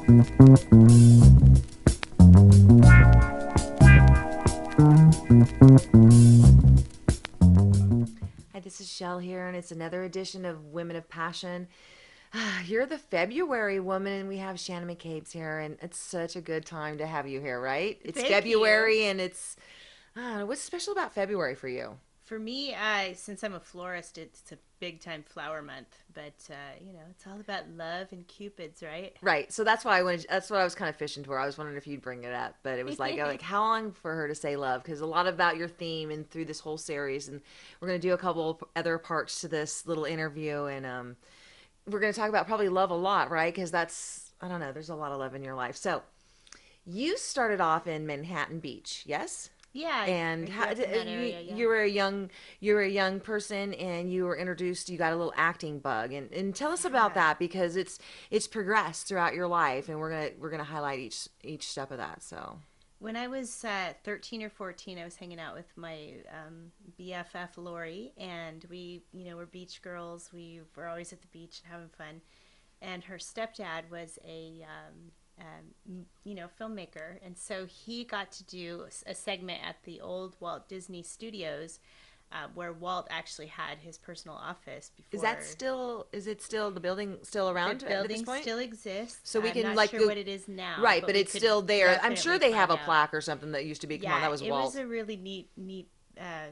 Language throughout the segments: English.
Hi, this is Shell here, and it's another edition of Women of Passion. You're the February woman, and we have Shannon McCabe here, and it's such a good time to have you here, right? It's Thank February, you. and it's, I don't know, what's special about February for you? For me, since I'm a florist, it's a big time flower month. But it's all about love and cupids, right? Right, so that's why I wanted. That's what I was kind of fishing for. I was wondering if you'd bring it up, but it was like how long for her to say love? Because a lot about your theme and through this whole series, and we're gonna do a couple other parts to this little interview, and we're gonna talk about probably love a lot, right? Because that's I don't know. There's a lot of love in your life. So you started off in Manhattan Beach, yes? Yeah, I And grew how, up in that area. Yeah. you were a young person, and you were introduced. You got a little acting bug, and tell us about Yeah. that because it's progressed throughout your life, and we're gonna highlight each step of that. So When I was 13 or 14, I was hanging out with my BFF Lori, and we were beach girls. We were always at the beach and having fun. And her stepdad was a filmmaker, and so he got to do a segment at the old Walt Disney Studios, where Walt actually had his personal office is before. that still is it still the building still The around at this building point? still exists. So we I'm can not like sure go, what it is now, right, but but we it's could still there. I'm sure definitely they have find a out. plaque or something that used to be. Come on, Yeah, that was it was Walt. a really neat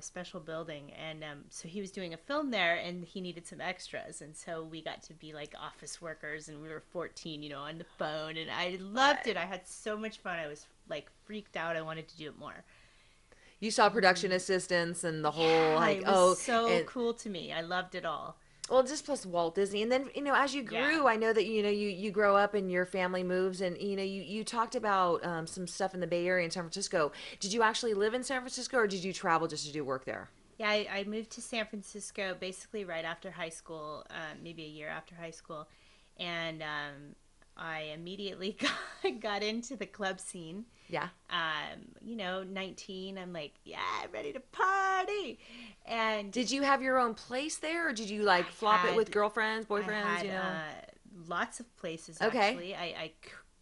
special building, and so he was doing a film there, and he needed some extras, and so we got to be like office workers, and we were 14, on the phone, and I loved it. I had so much fun. I was like freaked out. I wanted to do it more. You saw production Um, assistants and the whole yeah, like it was oh so and cool to me. I loved it all. well, just plus Walt Disney, and then as you Yeah. grew, I know that you grow up and your family moves, and you talked about some stuff in the Bay Area in San Francisco. Did you actually live in San Francisco, or did you travel just to do work there? Yeah, I moved to San Francisco basically right after high school, maybe a year after high school, and I immediately got into the club scene. Yeah. 19, I'm like, yeah, I'm ready to party. And Did you have your own place there, or did you I like flop it with had girlfriends, I boyfriends? had lots of places Okay. actually. I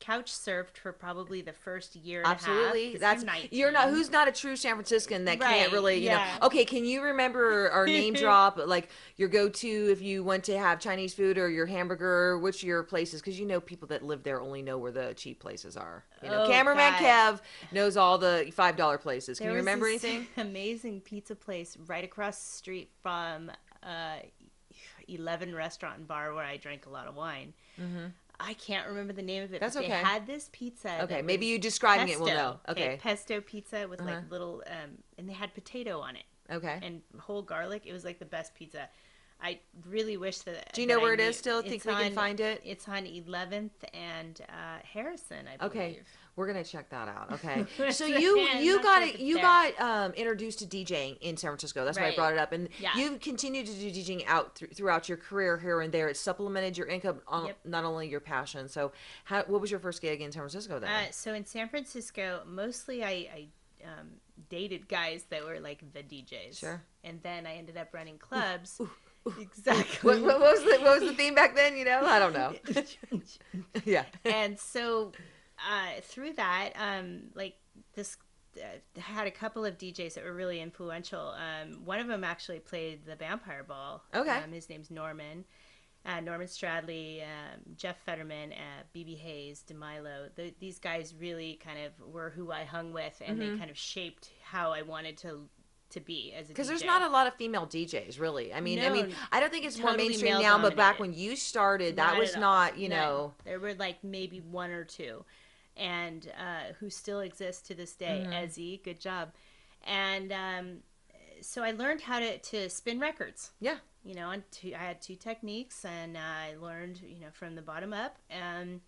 couch surfed for probably the first year and a half Absolutely. because you're You're not 19. who's not a true San Franciscan that can't Right, really. yeah. Okay, can you remember or name drop like your go-to if you went to have Chinese food or your hamburger, which your places cuz people that live there only know where the cheap places are. Oh Cameraman God. Kev knows all the $5 places. Can There you was remember this anything? amazing pizza place right across the street from 11 Restaurant and Bar where I drank a lot of wine. Mhm. I can't remember the name of it, That's but they okay. had this pizza Okay, that maybe was you describing it will know. pesto. Okay, Okay. pesto pizza with like Uh-huh. little, and they had potato on it Okay. and whole garlic. It was like the best pizza. I really wish Do you that know I where it knew. is still? Think we can find it? It's on 11th and Harrison, I Okay, believe. we're gonna check that out. Okay, so I'm you not got sure if it. it's You there. got introduced to DJing in San Francisco. That's why I Right. brought it up. And Yeah. you've continued to do DJing throughout your career here and there. It supplemented your income on Yep. not only your passion. So, what was your first gig in San Francisco then? So in San Francisco, mostly I dated guys that were like the DJs. Sure. And then I ended up running clubs. Ooh, Exactly. what was the theme back then? I don't know. Yeah. And so through that, like this. Had a couple of DJs that were really influential. One of them actually played the Vampire Ball. Okay. His name's Norman. Norman Stradley, Jeff Fetterman, BB Hayes, DeMilo. These guys really kind of were who I hung with, and they kind of shaped how I wanted to be as a Because DJ. there's not a lot of female DJs, really. No, I don't think it's more totally mainstream male now. But back dominated. when you started, that Not was at all. not, None. There were like maybe one or two, and who still exists to this day. Ezzy, good job. And so I learned how to spin records. Yeah. I had two techniques, and I learned, from the bottom up. And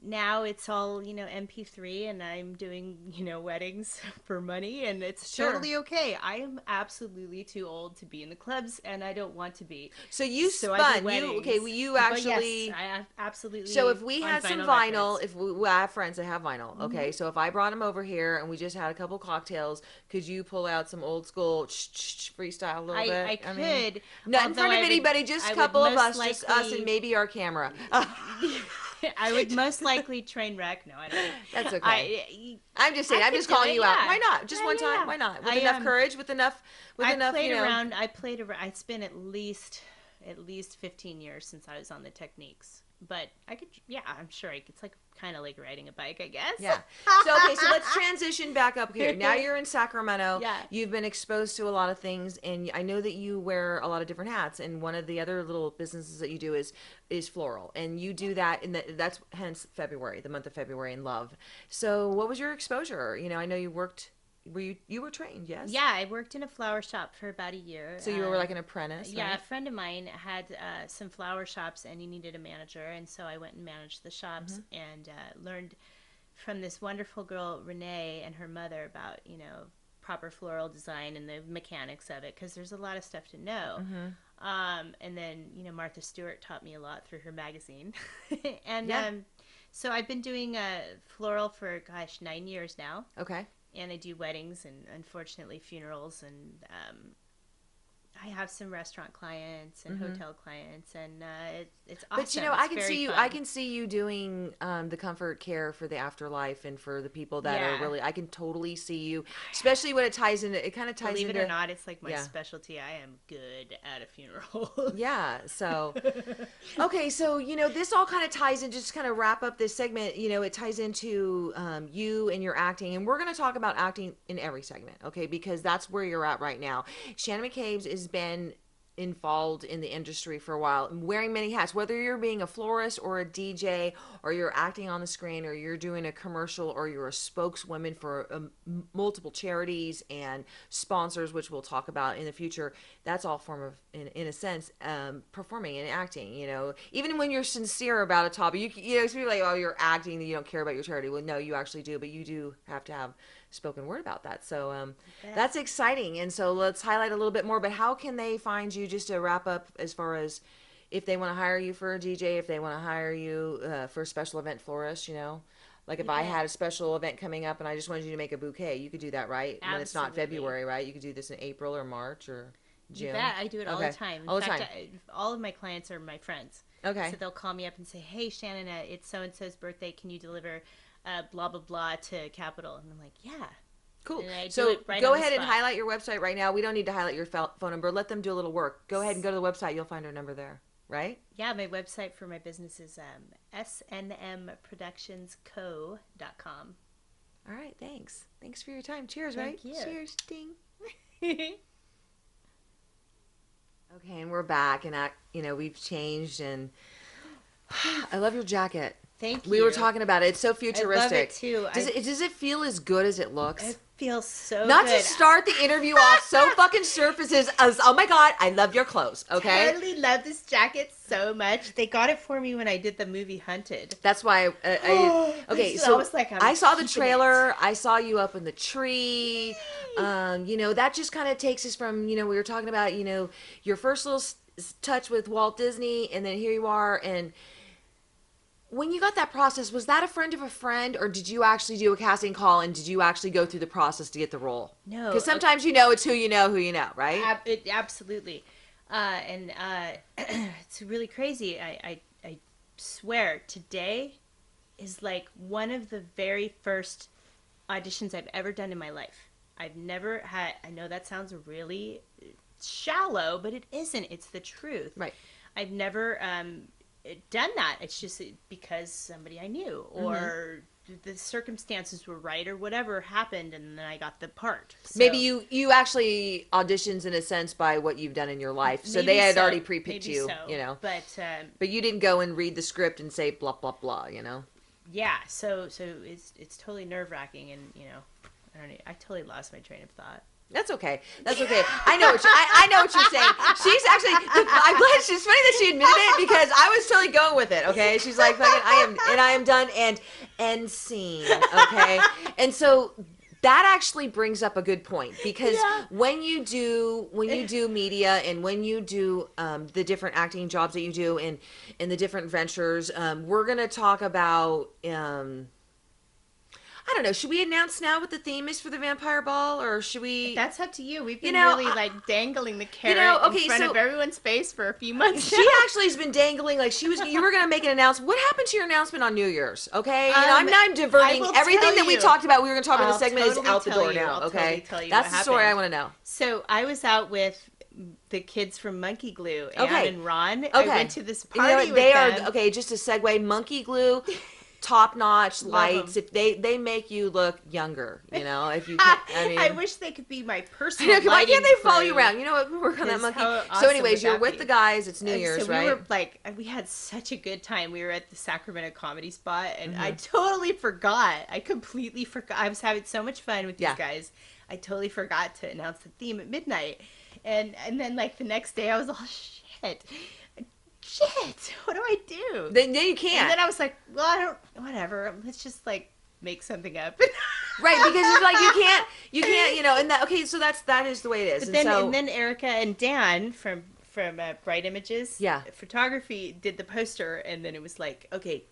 now it's all, MP3, and I'm doing, weddings for money, and it's Sure. totally okay. I am absolutely too old to be in the clubs, and I don't want to be. So you So I do spun. weddings. You But actually. yes, I absolutely. So if we on had some vinyl vinyl, records. I have friends that have vinyl. Okay, so if I brought them over here and we just had a couple cocktails, could you pull out some old school freestyle a little bit? I could. Not in although front of I would- anybody, just I a would couple of us, most just us likely- and maybe our camera. I would most likely train wreck. No, I don't. That's okay. I I'm just saying. I'm could just do calling it. you out. Yeah. Why not? Just Yeah, one yeah, time. yeah. Why not? With I enough courage, with enough, played you know. around. I played around. It's been at least 15 years since I was on the techniques. But I could, yeah, I'm sure it's like kind of like riding a bike, I guess. Yeah. So okay, so let's transition back up here. Now you're in Sacramento. Yeah. You've been exposed to a lot of things, and I know that you wear a lot of different hats. And one of the other little businesses that you do is floral, and you do that, and that's hence February, the month of February in love. So what was your exposure? You know, I know you worked. You were trained? Yes. Yeah, I worked in a flower shop for about a year. So you were like an apprentice. Yeah, right? a friend of mine had some flower shops, and he needed a manager, and so I went and managed the shops and learned from this wonderful girl Renee and her mother about proper floral design and the mechanics of it, because there's a lot of stuff to know. And then Martha Stewart taught me a lot through her magazine, and so I've been doing floral for 9 years now. Okay. And I do weddings and unfortunately funerals, and I have some restaurant clients and hotel clients, and it's awesome. But I can see you. I can see you doing the comfort care for the afterlife and for the people that are really. I can totally see you, especially when it ties into. It kind of ties Believe into. it or not, it's like my specialty. I am good at a funeral. Yeah. So, okay. So this all kind of ties in. Just kind of wrap up this segment. It ties into you and your acting, and we're going to talk about acting in every segment, okay? Because that's where you're at right now. Shannon McCabe has been involved in the industry for a while, wearing many hats, whether you're being a florist or a DJ, or you're acting on the screen, or you're doing a commercial, or you're a spokeswoman for multiple charities and sponsors, which we'll talk about in the future. That's all form of, in a sense, performing and acting. Even when you're sincere about a topic, it's really like, oh, you're acting, you don't care about your charity. Well, no, you actually do, but you do have to have spoken word about that. So that's exciting. And so let's highlight a little bit more. But how can they find you, just to wrap up, as far as if they want to hire you for a DJ, if they want to hire you for a special event florist, like if I had a special event coming up and I just wanted you to make a bouquet, you could do that, right? Absolutely. When it's not February, right? You could do this in April or March or June. You bet. I do it all the time. In fact, all of my clients are my friends. Okay. So they'll call me up and say, hey, Shannon, it's so-and-so's birthday. Can you deliver blah, blah, blah to Capitol? And I'm like, yeah. Cool. And So go ahead and highlight your website right now. We don't need to highlight your phone number. Let them do a little work. Go ahead and go to the website. You'll find our number there, right? Yeah, my website for my business is snmproductionsco.com. All right, thanks. Thanks for your time. Cheers, Thank right? you. Cheers. Ding. Okay, and we're back, and we've changed, and I love your jacket. Thank you. We were talking about it. It's so futuristic. I love it too. Does it feel as good as it looks? It feels so Not good. to start the interview off so fucking surfaces as, oh my God, I love your clothes, okay? I totally love this jacket so much. They got it for me when I did the movie Hunted. That's why okay, so I saw the trailer. I saw you up in the tree. That just kind of takes us from, we were talking about, your first little touch with Walt Disney, and then here you are. And when you got that process, was that a friend of a friend, or did you actually do a casting call, and did you actually go through the process to get the role? No. Because sometimes it's who you know, right? Absolutely. It's really crazy. I swear, today is like one of the very first auditions I've ever done in my life. I've never had, I know that sounds really shallow, but it isn't. It's the truth. Right. I've never done that. It's just because somebody I knew, or the circumstances were right, or whatever happened, and then I got the part. So, maybe you actually auditions in a sense by what you've done in your life, so they had already pre-picked you, but you didn't go and read the script and say blah blah blah, Yeah, so it's totally nerve-wracking, and I totally lost my train of thought. That's okay. That's okay. I know what you're saying. She's actually. I'm glad. It's funny that she admitted it, because I was totally going with it. Okay, she's like, "Fucking, I am done." And end scene. Okay, and so that actually brings up a good point, because when you do media, and when you do the different acting jobs that you do, and the different ventures, we're gonna talk about. I don't know. Should we announce now what the theme is for the Vampire Ball, or should we? That's up to you. We've been know, really like dangling the carrot okay, in front so of everyone's face for a few months now. she actually has been dangling like you were going to make an announcement. What happened to your announcement on New Year's? Okay, I'm diverting everything that we talked about. We were going to talk about this segment is out the door now. Okay, that's the story I want to know. So I was out with the kids from Monkey Glue, Anne and Ron. I went to this party with them. Okay, just a segue. Monkey Glue. Top notch lights. If they make you look younger, if you can, I wish they could be my personal. Why can't they follow you around? You know what? We work on that monkey. Awesome so, anyways, you're with the guys. It's New Year's, right? We had such a good time. We were at the Sacramento Comedy Spot, and I totally forgot. I completely forgot. I was having so much fun with these guys. I totally forgot to announce the theme at midnight, and then like the next day, I was all shit, what do I do? Then you can't. And then I was like, well, whatever. Let's just like make something up. Right, because you're like you can't, and that. Okay, so that is the way it is. And then Erica and Dan from Bright Images, photography, did the poster, and then it was like, okay,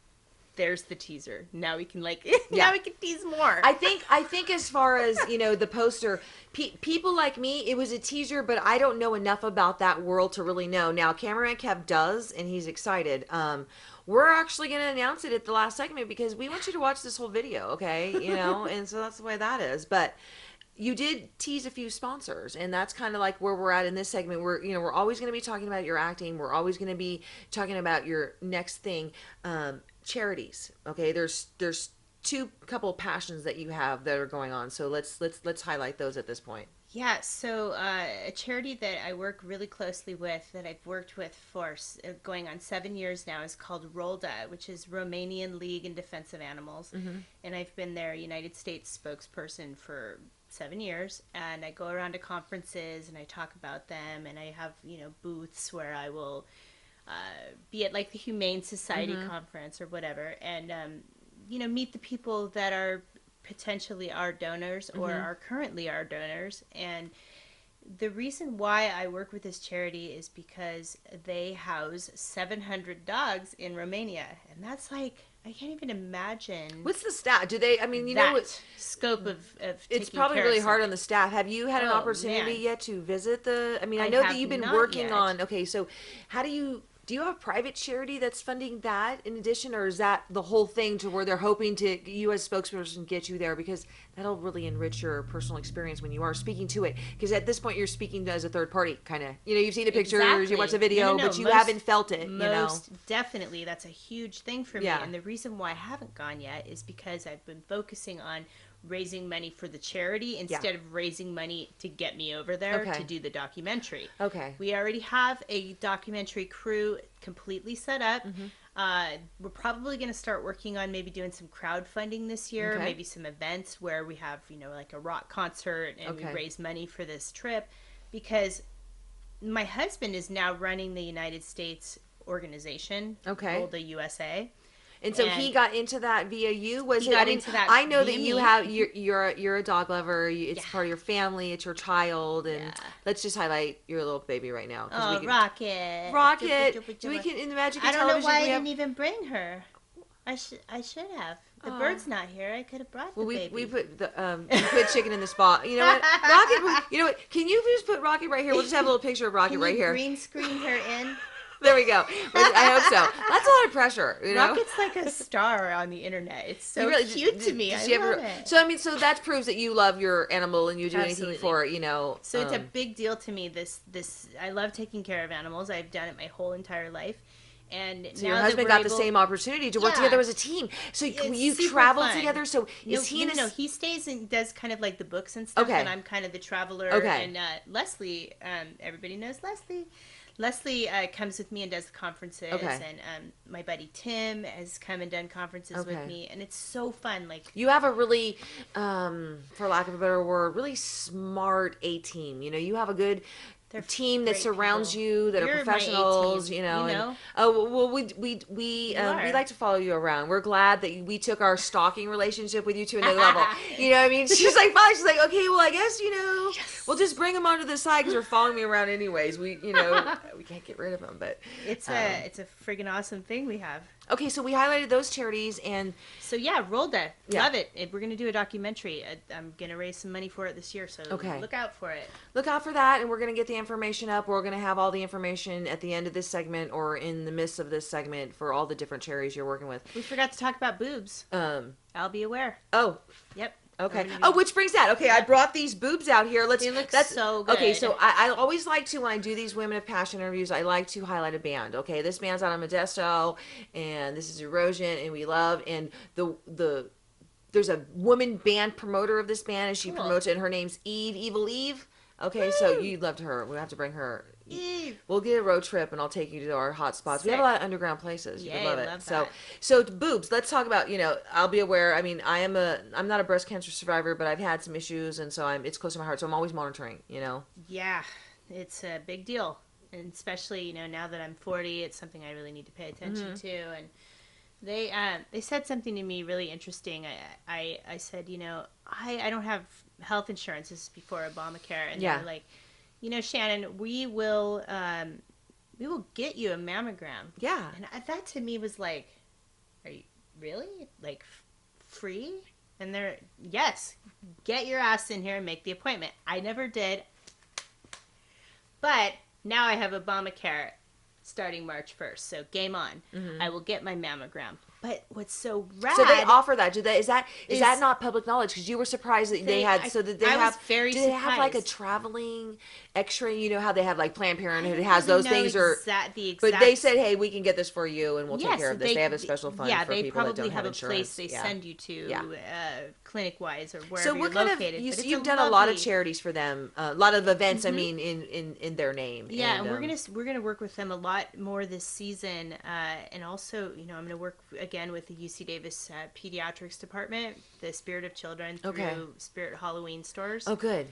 there's the teaser. Now we can now we can tease more. I think as far as the poster, people like me, it was a teaser, but I don't know enough about that world to really know. Now cameraman Kev does, and he's excited. We're actually going to announce it at the last segment because we want you to watch this whole video, okay? And so that's the way that is. But you did tease a few sponsors, and that's kind of like where we're at in this segment. We're always going to be talking about your acting. We're always going to be talking about your next thing. Charities, okay? There's couple of passions that you have that are going on, so let's highlight those at this point. Yeah, so a charity that I work really closely with, that I've worked with for going on 7 years now, is called ROLDA, which is Romanian League in Defense of Animals. And I've been their United States spokesperson for 7 years, and I go around to conferences and I talk about them, and I have booths where I will be at like the Humane Society conference or whatever, and meet the people that are potentially our donors or are currently our donors. And the reason why I work with this charity is because they house 700 dogs in Romania, and that's like, I can't even imagine. What's the staff? Do they? I mean, you know what scope of it's probably really hard on the staff. Have you had an opportunity yet to visit the? I mean, I know that you've been working on. Okay, so how do you? Do you have a private charity that's funding that in addition, or is that the whole thing to where they're hoping to, you as spokesperson, get you there? Because that'll really enrich your personal experience when you are speaking to it. Because at this point, you're speaking as a third party, kind of. You've seen the pictures, you watch the video, but you haven't felt it, Definitely, that's a huge thing for me. And the reason why I haven't gone yet is because I've been focusing on raising money for the charity instead of raising money to get me over there to do the documentary. Okay. We already have a documentary crew completely set up. We're probably going to start working on maybe doing some crowdfunding this year, maybe some events where we have, like a rock concert and we raise money for this trip, because my husband is now running the United States organization, the USA. And so he got into that via you. I know that you have you're a dog lover. It's part of your family. It's your child, and let's just highlight your little baby right now. Rocket! We can in the Magic. I don't know why I didn't even bring her. I should have. The bird's not here. I could have brought the baby. We put we put chicken in the spot. You know what, Rocket? You know what? Can you just put Rocket right here? We'll just have a little picture of Rocket right here. Green screen her in. There we go. I hope so. That's a lot of pressure. Rocket's like a star on the internet. It's so cute to me. I love it. So that proves that you love your animal and you do anything for it. So it's a big deal to me. This I love taking care of animals. I've done it my whole entire life. And so your husband got the same opportunity to work together as a team. So you travel together. So is he? No, he stays and does kind of like the books and stuff, and I'm kind of the traveler. And Leslie, everybody knows Leslie. Leslie comes with me and does the conferences, and my buddy Tim has come and done conferences with me, and it's so fun. Like, you have a really, for lack of a better word, really smart A-team. You have a good team that surrounds you that are professionals. We like to follow you around. We're glad that we took our stalking relationship with you to another level. You know what I mean? She's like, okay, well, I guess we'll just bring them onto the side because they're following me around anyways. We can't get rid of them, but it's a friggin' awesome thing we have. Okay, so we highlighted those charities, and So yeah, roll that. yeah. Love it. We're gonna do a documentary. I'm gonna raise some money for it this year, so Okay. look out for it. Look out for that, and we're going to get the information up. We're going to have all the information at the end of this segment or in the midst of this segment for all the different charities you're working with. We forgot to talk about boobs. I'll be aware. Oh, Yep. okay. Oh, which brings that. Okay, I brought these boobs out here. They look so good. Okay, so I always like to, when I do these Women of Passion interviews, I like to highlight a band. Okay, this band's out of Modesto, and this is Erosion, and we love, and there's a woman band promoter of this band, and she promotes it, and her name's Evil Eve. Okay, so you loved her. We have to bring her. Eve. We'll get a road trip, and I'll take you to our hot spots. Sick. We have a lot of underground places. You Yay, would love it. love that. So boobs. Let's talk about. I'll be aware. I mean, I'm not a breast cancer survivor, but I've had some issues, and so it's close to my heart. So I'm always monitoring. Yeah, it's a big deal, and especially now that I'm 40, it's something I really need to pay attention to. And they said something to me really interesting. I said, I don't have health insurance. This is before Obamacare, and they're like, Shannon, we will get you a mammogram. Yeah. And that to me was like, are you really like free? And they're, yes, get your ass in here and make the appointment. I never did, but now I have Obamacare starting March 1st. So game on. I will get my mammogram. But what's so rad? So they offer that. Is that not public knowledge? Because you were surprised that they had. So did they I have? was very do they have like a surprised. traveling X-ray? You know how they have like Planned Parenthood has those things, or the exact. but they said, hey, we can get this for you, and we'll take care of this. They have a special fund for they people that probably don't have have a place insurance. they send you to, clinic wise or wherever So what you're kind located. of? But You've done a lot of charities for them, a lot of events. I mean, in their name. Yeah, and we're gonna work with them a lot more this season, and also I'm gonna work again with the UC Davis pediatrics department, the Spirit of Children through Spirit Halloween stores. Oh, good.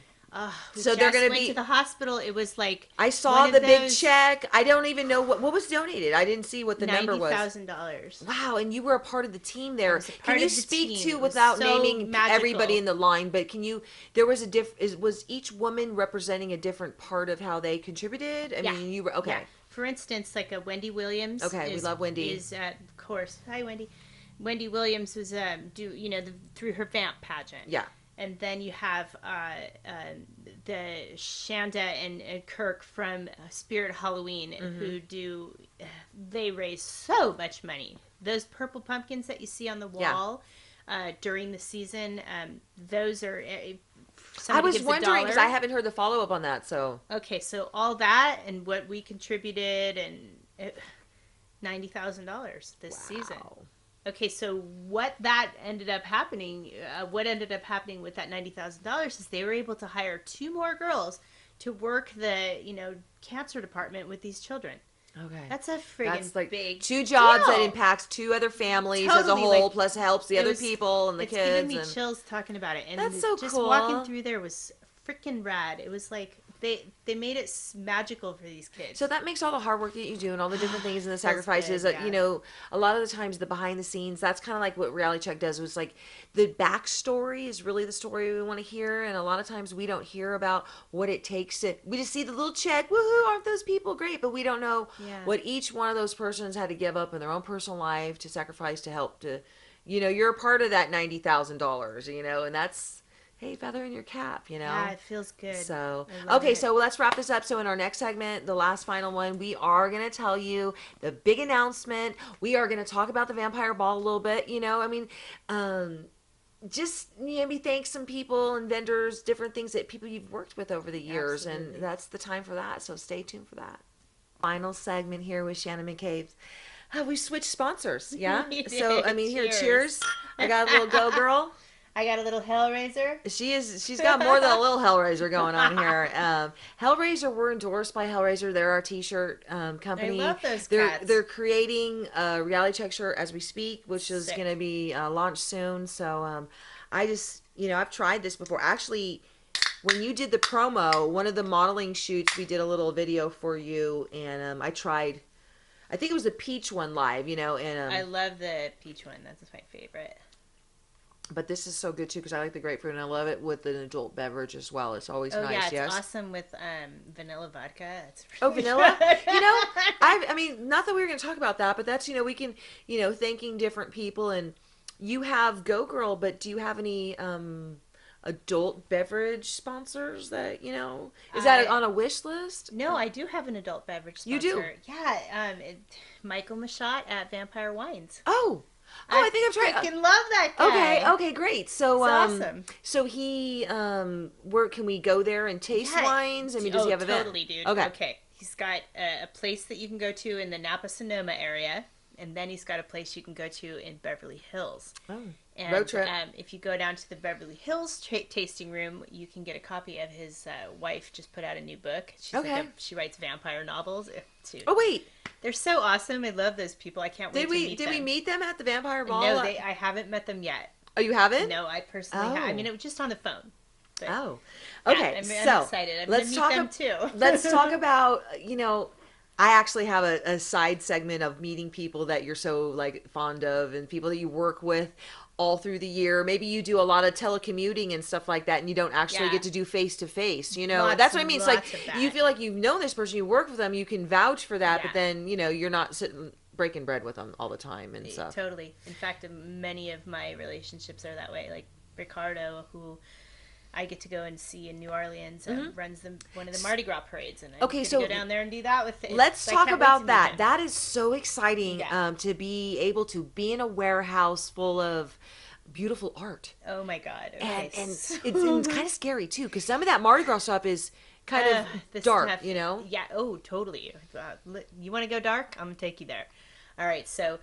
So they're gonna went to the hospital. It was like I saw the big check. I don't even know what was donated. I didn't see what the number was. $90,000. Wow, and you were a part of the team there. Can you speak to, team. without so naming magical. everybody in the line, but can you? There was was each woman representing a different part of how they contributed? I mean, you were okay. Yeah. For instance, like a Wendy Williams. Okay, we love Wendy. Is of course. Hi, Wendy. Wendy Williams was through her vamp pageant. Yeah. And then you have the Shanda and Kirk from Spirit Halloween who they raise so much money. Those purple pumpkins that you see on the wall during the season, those are. I was wondering because I haven't heard the follow up on that. So okay, so all that and what we contributed and $90,000 this season. Okay, so what ended up happening with that $90,000 is they were able to hire 2 more girls to work the cancer department with these children. Okay, that's a friggin' like big 2 jobs deal. that impacts 2 other families as a whole, plus helps the other people and the kids. It's giving me chills talking about it, and that's so just cool. walking through there was freaking rad. It was like they made it magical for these kids. So that makes all the hard work that you do and all the different things and the sacrifices that a lot of the times the behind the scenes, that's kind of like what Reality Check does. Was like the backstory is really the story we want to hear, and a lot of times we don't hear about what it takes to. We just see the little check, woohoo! Aren't those people great? But we don't know what each one of those persons had to give up in their own personal life to sacrifice to help to. You're a part of that $90,000. And that's. Hey, feather in your cap, Yeah, it feels good. So, okay, so let's wrap this up. So in our next segment, the last final one, we are going to tell you the big announcement. We are going to talk about the Vampire Ball a little bit, just maybe thank some people and vendors, different things that people you've worked with over the years. Absolutely. And that's the time for that. So stay tuned for that. Final segment here with Shannon McCabe. We switched sponsors, yeah? So, I mean, here, cheers. I got a little Go Girl. I got a little Hellraiser. She's got more than a little Hellraiser going on here. Hellraiser, we're endorsed by Hellraiser. They're our t-shirt company. I love those cats. They're creating a Reality Check shirt as we speak, which is going to be launched soon. So I just, I've tried this before. Actually, when you did the promo, one of the modeling shoots, we did a little video for you, and I tried. I think it was the peach one live, and I love the peach one. That's my favorite. But this is so good too because I like the grapefruit and I love it with an adult beverage as well. It's always Oh yeah, nice. it's Yes. awesome with vanilla vodka. It's Oh, really vanilla. good. I mean, not that we were going to talk about that, but that's we can thanking different people and you have Go Girl, but do you have any adult beverage sponsors that is that I on a wish list? No, I do have an adult beverage You do. sponsor. Yeah, Michael Mashat at Vampire Wines. Oh. Oh, I I think I've tried. freaking love that Okay, guy. okay, great. So, It's awesome. so he, where can we go there and taste Yeah. wines? I mean, does he have an event? Totally, dude. Okay. Okay. He's got a place that you can go to in the Napa Sonoma area, and then he's got a place you can go to in Beverly Hills. Oh, And road trip. if you go down to the Beverly Hills tasting room, you can get a copy of his wife just put out a new book. She's Okay. she writes vampire novels. Dude, Oh wait, they're so awesome. I love those people. I can't wait did to we meet did them. we meet them at the Vampire Ball? No, I haven't met them yet. Oh, you haven't? No, I personally Oh. I mean, it was just on the phone. But, Oh, yeah, okay. I'm So excited. I'm let's gonna talk. meet them too. Let's talk about I actually have a side segment of meeting people that you're so like fond of and people that you work with all through the year. Maybe you do a lot of telecommuting and stuff like that and you don't actually Yeah. get to do face to face, Lots That's what I and mean. It's lots like of that. you feel like you've known this person, you work with them, you can vouch for that, Yeah. but then, you're not sitting breaking bread with them all the time and stuff. Totally. In fact, many of my relationships are that way. Like Ricardo, who I get to go and see in New Orleans, runs one of the Mardi Gras parades, and I Okay, get so to go down there and do that with it. Let's I talk can't wait to about meet that. him. That is so exciting Yeah. to be able to be in a warehouse full of beautiful art. Oh my god! Okay, And so it's kind of scary too because some of that Mardi Gras stuff is kind of this dark, stuff- Yeah. Oh, totally. You want to go dark? I'm gonna take you there. All right. So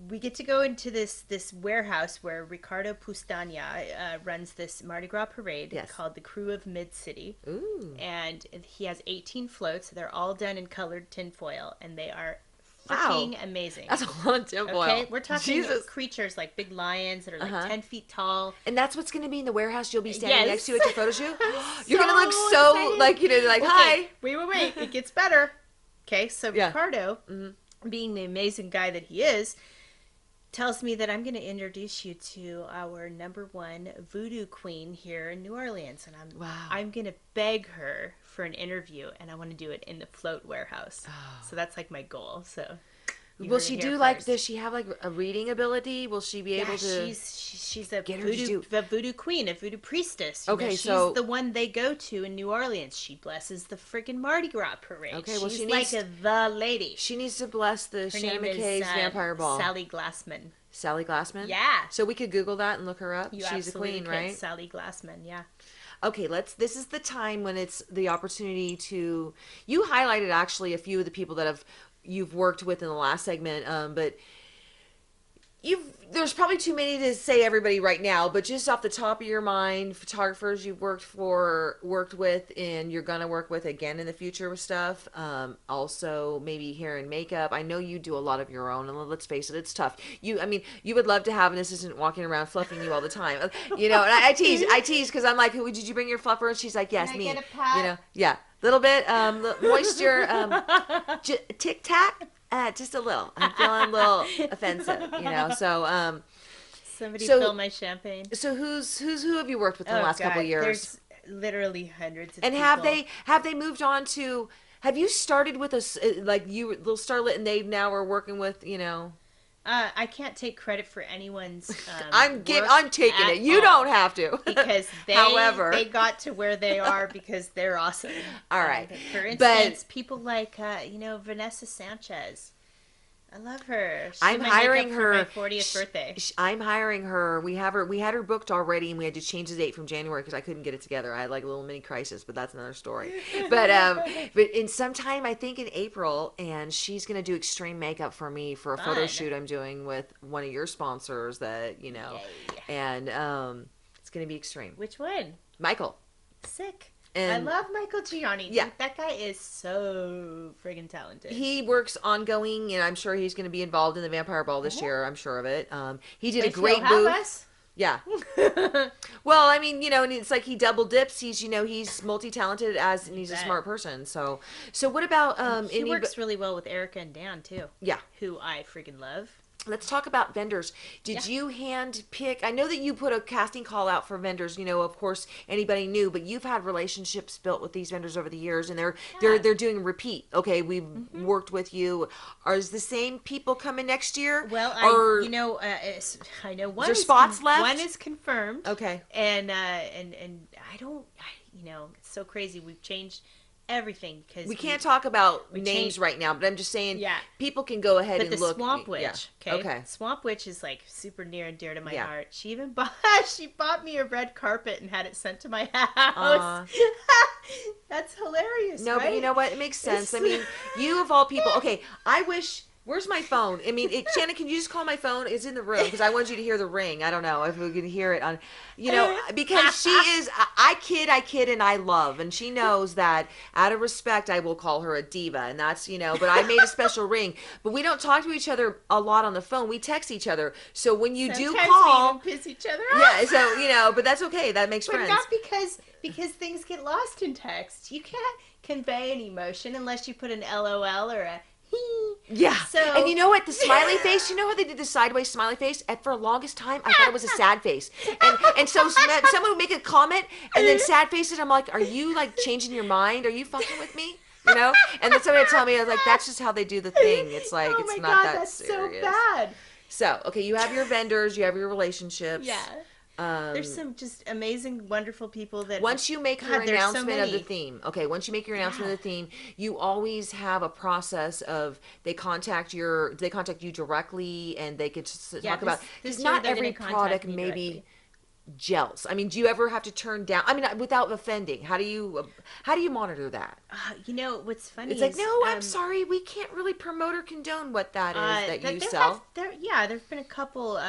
we get to go into this warehouse where Ricardo Pustania runs this Mardi Gras parade Yes. called the Crew of Mid City. Ooh. And he has 18 floats. They're all done in colored tinfoil, and they are Wow. freaking amazing. That's a lot of tinfoil. Okay, we're talking Jesus. creatures like big lions that are like Uh-huh. 10 feet tall. And that's what's going to be in the warehouse you'll be standing Yes. next to at your photo shoot? I'm You're going to look so excited. like, like, hi. Okay, wait. It gets better. Okay, so Yeah. Ricardo, being the amazing guy that he is, tells me that I'm going to introduce you to our #1 voodoo queen here in New Orleans, and I'm going to beg her for an interview, and I want to do it in the float warehouse. So that's like my goal. So Will she do does she have like a reading ability? Will she be able to? She's a get her to voodoo queen, a voodoo priestess. Okay, she's so- the one they go to in New Orleans. She blesses the freaking Mardi Gras parade. Okay, well, she's she like needs- the lady. She needs to bless the Her Shannon name McCabe's is Vampire Ball. Sally Glassman. Sally Glassman? Yeah. So we could Google that and look her up. You She's a absolutely queen, could. right? Sally Glassman, yeah. Okay, this is the time when it's the opportunity to, you highlighted actually a few of the people that you've worked with in the last segment, but there's probably too many to say everybody right now, but just off the top of your mind, photographers you've worked with, and you're gonna work with again in the future with stuff. Also maybe hair and makeup. I know you do a lot of your own, and let's face it, it's tough. You would love to have an assistant walking around fluffing you all the time, And I tease because I'm like, did you bring your fluffer? And she's like, yes, Can I me. get a pat? Yeah, little bit, moisture, tic tac. Just a little. I'm feeling a little offensive, So, Somebody fill my champagne. so who have you worked with in the last couple of years? There's literally hundreds of And people. have they moved on to? Have you started with little Starlet and they now are working with I can't take credit for anyone's. I'm taking at it. You all. don't have to. Because However, they got to where they are because they're awesome. All right. For instance, people like Vanessa Sanchez. I love her. She I'm did my hiring makeup her for my 40th birthday. I'm hiring her. We had her booked already, and we had to change the date from January because I couldn't get it together. I had like a little mini crisis, but that's another story. But in sometime I think in April, and she's gonna do extreme makeup for me for a photo Fun. shoot I'm doing with one of your sponsors. Yay. And it's gonna be extreme. Which one? Michael. Sick. And I love Michael Gianni. Yeah. That guy is so friggin' talented. he works ongoing, and I'm sure he's going to be involved in the Vampire Ball this year. I'm sure of it. He did a If great he'll have booth. us. Yeah. Well, I mean, and it's like he double dips. He's multi-talented and he's a bet. smart person. So what about He works really well with Erica and Dan too. Yeah. Who I freaking love. Let's talk about vendors. Yeah. Did you hand pick? I know that you put a casting call out for vendors. Of course, anybody new, but you've had relationships built with these vendors over the years, and they're they're Yeah. they're doing repeat. Okay, we've Hmm. worked with you. Are the same people coming next year, Well, or I know is there spots one left? is confirmed, Okay. and I don't, it's so crazy. We've changed everything We because can't talk about we names changed. right now, but I'm just saying Yeah, people can go ahead but the and look. Swamp Yeah. Witch, okay, Okay. Swamp Witch is like super near and dear to my Yeah. heart. She even bought she bought me a red carpet and had it sent to my house. Uh, That's hilarious, no, but you right? know what? It makes sense. It's I mean, you of all people. Okay, I wish. Where's my phone? I mean, Shannon, can you just call my phone? It's in the room because I want you to hear the ring. I don't know if we can hear it on, because she is. I kid, and I love, and she knows that. Out of respect, I will call her a diva, and that's. But I made a special ring. But we don't talk to each other a lot on the phone. We text each other. So when you do Sometimes call, we even piss each other yeah. off. So but that's okay. That makes But friends. not because things get lost in text. You can't convey an emotion unless you put an LOL or a he. Yeah. So And you know what? The smiley face, you know how they did the sideways smiley face? And for the longest time, I thought it was a sad face. And so someone would make a comment and then sad faces. I'm like, are you like changing your mind? Are you fucking with me? And then somebody would tell me, I was like, that's just how they do the thing. It's like, oh it's my not god, that that's serious. so bad. So, okay, you have your vendors, you have your relationships. Yeah. There's some just amazing, wonderful people that. Once you make your God, there's so announcement of the many. theme, okay, once you make your announcement Yeah. of the theme, you always have a process of they contact you directly and they could Yeah, talk about, this because year not they're every gonna contact product me maybe directly. gels. I mean, do you ever have to turn down, I mean, without offending, how do you monitor that? What's funny It's like, is no, I'm sorry, we can't really promote or condone what that is that you there sell. there've been a couple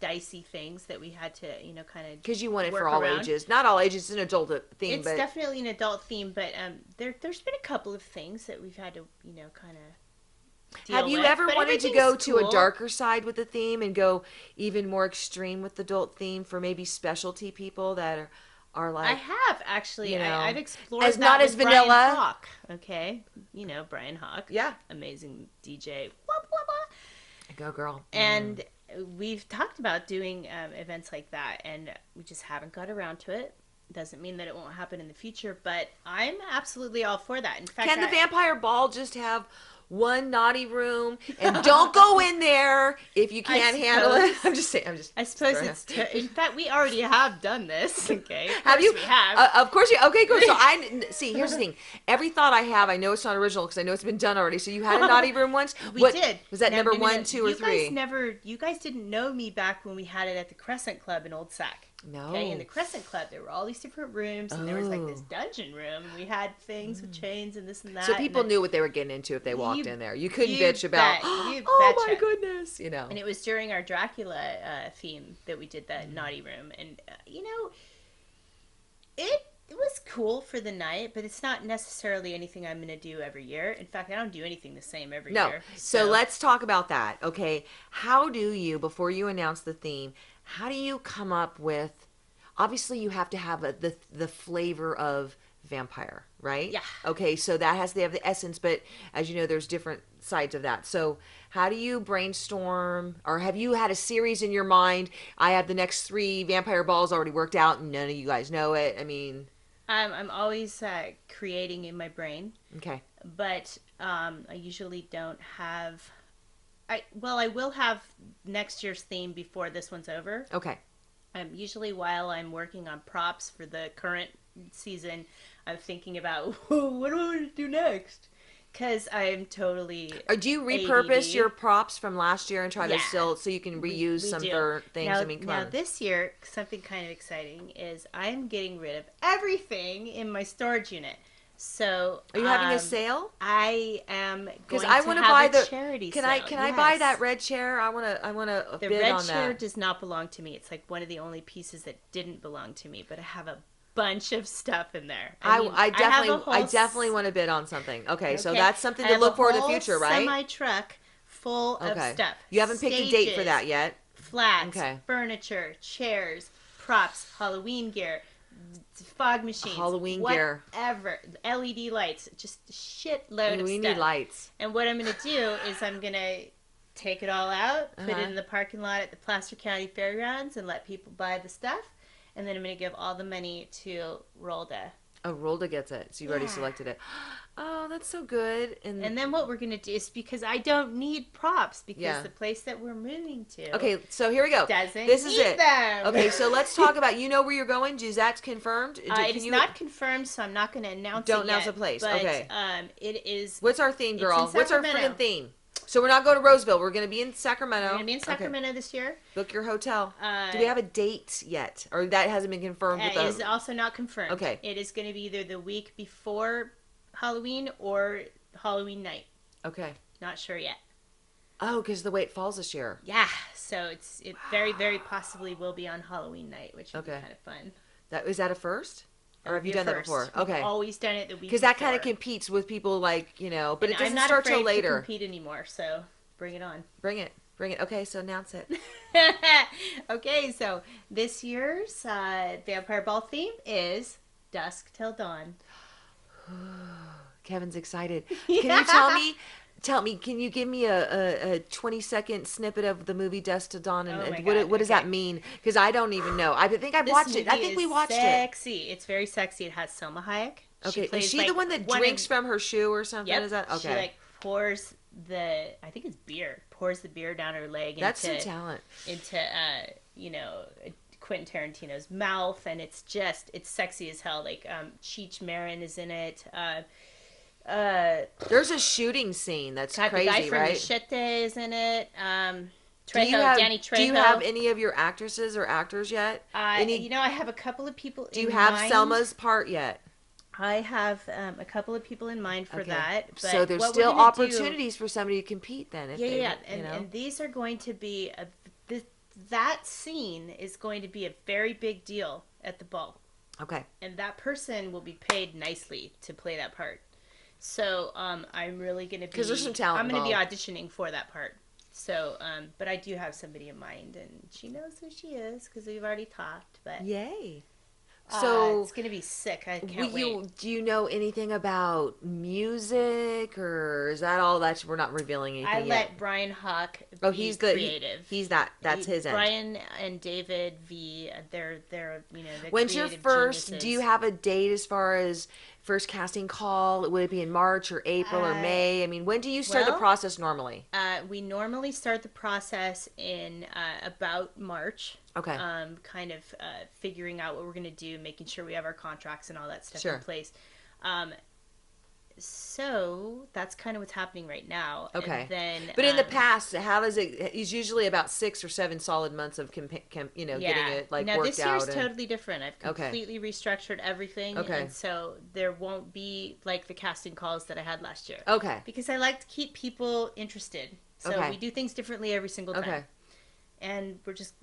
dicey things that we had to kind of Because you want it work for all around. ages. Not all ages, it's an adult theme, It's but definitely an adult theme, but there's been a couple of things that we've had to kind of deal have you with. ever But wanted to everything's go to a cool. darker side with the theme and go even more extreme with the adult theme for maybe specialty people that are I like, have actually. I've explored as that not with as Brian vanilla? Hawk. Okay, Brian Hawk. Yeah. Amazing DJ. Blah, blah, blah. Go girl. And we've talked about doing events like that, and we just haven't got around to it. Doesn't mean that it won't happen in the future, but I'm absolutely all for that. In fact, Can the vampire ball just have one naughty room and don't go in there if you can't handle it? I'm just saying. I suppose throwing it's. In fact, we already have done this. Okay. Of Have course you? We have. Of course you. Okay, good. So I see. Here's the thing. Every thought I have, I know it's not original because I know it's been done already. So you had a naughty room once. We What did. was that? No, Number no, no, one, no. two, or three? You guys didn't know me back when we had it at the Crescent Club in Old Sac. No. Okay, in the Crescent Club, there were all these different rooms, and there was like this Oh. dungeon room, and we had things with chains and this and that. So people and knew what they were getting into if they walked You- in there. You couldn't you bitch about, bet. You oh my betcha. goodness, And it was during our Dracula theme that we did that naughty room, and it was cool for the night, but it's not necessarily anything I'm going to do every year. In fact, I don't do anything the same every No. year. So let's talk about that. Okay. How do you, before you announce the theme, how do you come up with, obviously you have to have the flavor of vampire, right? Yeah. Okay. So that has to have the essence, but as you know, there's different sides of that. So how do you brainstorm, or have you had a series in your mind? I have the next 3 vampire balls already worked out and none of you guys know it. I mean, I'm always creating in my brain, okay. but I usually don't have. I will have next year's theme before this one's over. Okay. Usually while I'm working on props for the current season, I'm thinking about what do I want to do next, because I'm totally. Or do you repurpose ADD. your props from last year and try to Yeah. still, so you can reuse We some do. for things? Now, I mean, come now on. this year, something kind of exciting is I am getting rid of everything in my storage unit. So Are you having a sale? I am Because going I to want to have buy a the charity Can sale. I buy Yes. that red chair? I want to The bid red on chair that. does not belong to me. It's like one of the only pieces that didn't belong to me, but I have a bunch of stuff in there. I have a whole definitely want to bid on something. Okay, so Okay. that's something I to have look a for in the whole future, right? Semi truck full of Okay. stuff. You haven't picked a date for Stages, that yet. Flats, Okay. furniture, chairs, props, Halloween gear, fog machines, Halloween gear. whatever, LED lights, just a shitload Ooh, of we stuff. need lights. And what I'm gonna do is I'm gonna take it all out, put it in the parking lot at the Placer County Fairgrounds, and let people buy the stuff. And then I'm going to give all the money to Rolda. Oh, Rolda gets it. So you already selected it. Oh, that's so good. And then what we're going to do is, because I don't need props, because the place that we're moving to. Okay, so here we go. This is it. Them. Okay, so let's talk about, you know where you're going? Zach's confirmed? It's not confirmed, so I'm not going to announce it Don't announce the place. But, okay. It is. What's our theme, girl? What's our freaking theme? So we're not going to Roseville. We're going to be in Sacramento. We're going to be in Sacramento this year. Book your hotel. Do we have a date yet? Or that hasn't been confirmed with us? It is also not confirmed. Okay. It is going to be either the week before Halloween or Halloween night. Okay. Not sure yet. Oh, because the way it falls this year. Yeah. So it very, very possibly will be on Halloween night, which would be kind of fun. Is that a first? Or have you done that before? Okay. We've always done it the week before. Because that kind of competes with people like, but it doesn't start till later. I'm not afraid to compete anymore, so bring it on. Bring it. Okay, so announce it. Okay, so this year's Vampire Ball theme is Dusk Till Dawn. Kevin's excited. Can you tell me, can you give me a 20-second snippet of the movie Dusk Till Dawn, and what does that mean? Because I don't even know. I think I've watched it. I think we watched sexy. It's very sexy. It has Selma Hayek. Okay, is she the one that drinks from her shoe or something? Yep. Is that okay? She pours I think it's beer. Pours the beer down her leg. That's some talent. Into Quentin Tarantino's mouth, and it's sexy as hell. Cheech Marin is in it. There's a shooting scene that's crazy, the guy from right? Machete is in it. Danny Trejo. Do you have any of your actresses or actors yet? I have a couple of people. Do you have Selma's part yet? I have a couple of people in mind for that. But so there's still opportunities for somebody to compete then. And these are going to be that scene is going to be a very big deal at the ball. Okay. And that person will be paid nicely to play that part. So I'm really going to be... Because there's some talent I'm going to be auditioning for that part. So, but I do have somebody in mind, and she knows who she is because we've already talked. But yay! So it's going to be sick. I can't wait. Do you know anything about music, or is that all that we're not revealing anything yet? Let Brian Hawk be he's creative. That's his end. Brian and David V. They're the When's your first? geniuses. Do you have a date as far as first casting call? Would it be in March or April or May? I mean, when do you start the process normally? We normally start the process in about March. Okay. Kind of figuring out what we're going to do, making sure we have our contracts and all that stuff in place. So that's kind of what's happening right now. Okay. And then, but in the past, how does it? It's usually about 6 or 7 solid months of getting it worked out. Now this year's totally different. I've completely restructured everything. Okay. And so there won't be like the casting calls that I had last year. Okay. Because I like to keep people interested. So we do things differently every single time. Okay. And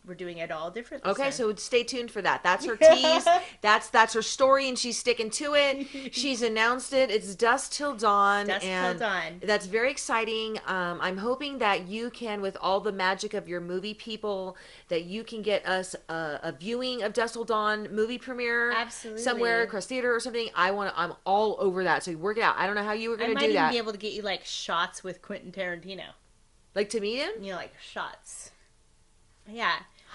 we're doing it all different. Okay, so stay tuned for that. That's her tease. That's her story, and she's sticking to it. She's announced it. It's Dusk Till Dawn. Till Dawn. That's very exciting. I'm hoping that you can, with all the magic of your movie people, that you can get us a viewing of Dusk Till Dawn movie premiere. Absolutely. Somewhere across theater or something. I'm all over that. So work it out. I don't know how you were going to do that. I might even be able to get you like shots with Quentin Tarantino. Like to meet him? Like shots. Yeah,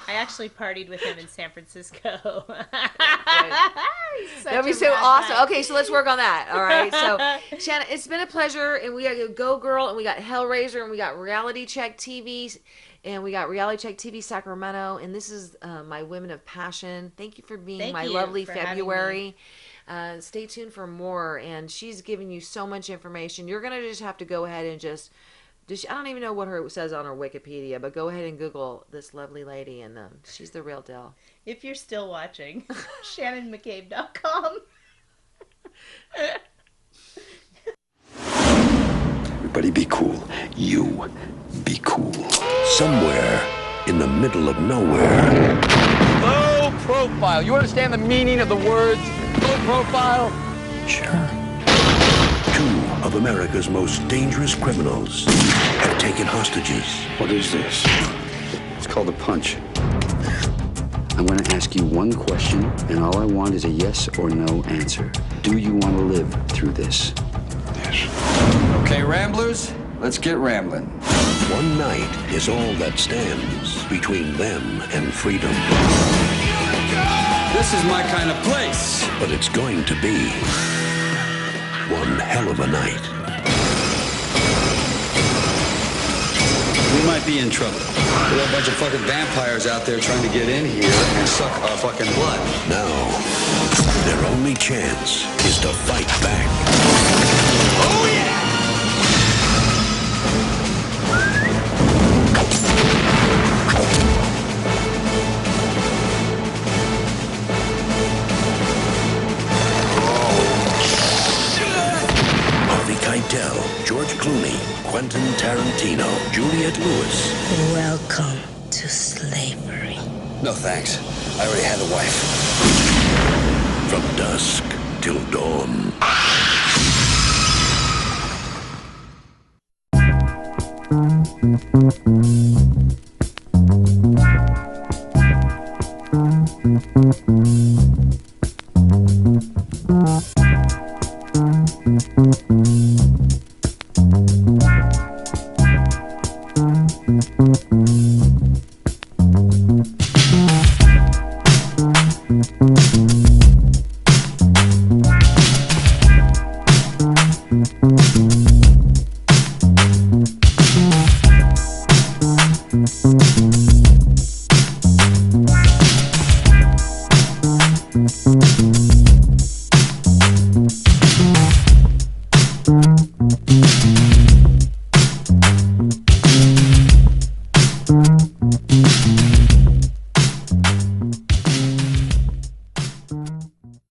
I actually partied with him in San Francisco. That'd be so awesome. Okay, so let's work on that. All right. So, Shannon, it's been a pleasure, and we got Go Girl, and we got Hellraiser, and we got Reality Check TV, and we got Reality Check TV Sacramento, and this is my Women of Passion. Thank you for being my lovely February. Stay tuned for more, and she's giving you so much information. You're gonna just have to go ahead and just I don't even know what it says on her Wikipedia, but go ahead and Google this lovely lady, and she's the real deal. If you're still watching, ShannonMcCabe.com. Everybody be cool. You be cool. Somewhere in the middle of nowhere. Low profile. You understand the meaning of the words low profile? Sure. 2 of America's most dangerous criminals have taken hostages. What is this? It's called a punch. I'm going to ask you one question, and all I want is a yes or no answer. Do you want to live through this? Yes. Okay, Ramblers, let's get rambling. One night is all that stands between them and freedom. This is my kind of place. But it's going to be one hell of a night. We might be in trouble. There are a bunch of fucking vampires out there trying to get in here and suck our fucking blood. Now, their only chance is to fight back. Oh, yeah! Harvey Keitel, George Clooney, Quentin Tarantino, Juliette Lewis. Welcome to slavery. No thanks. I already had a wife. From dusk till dawn.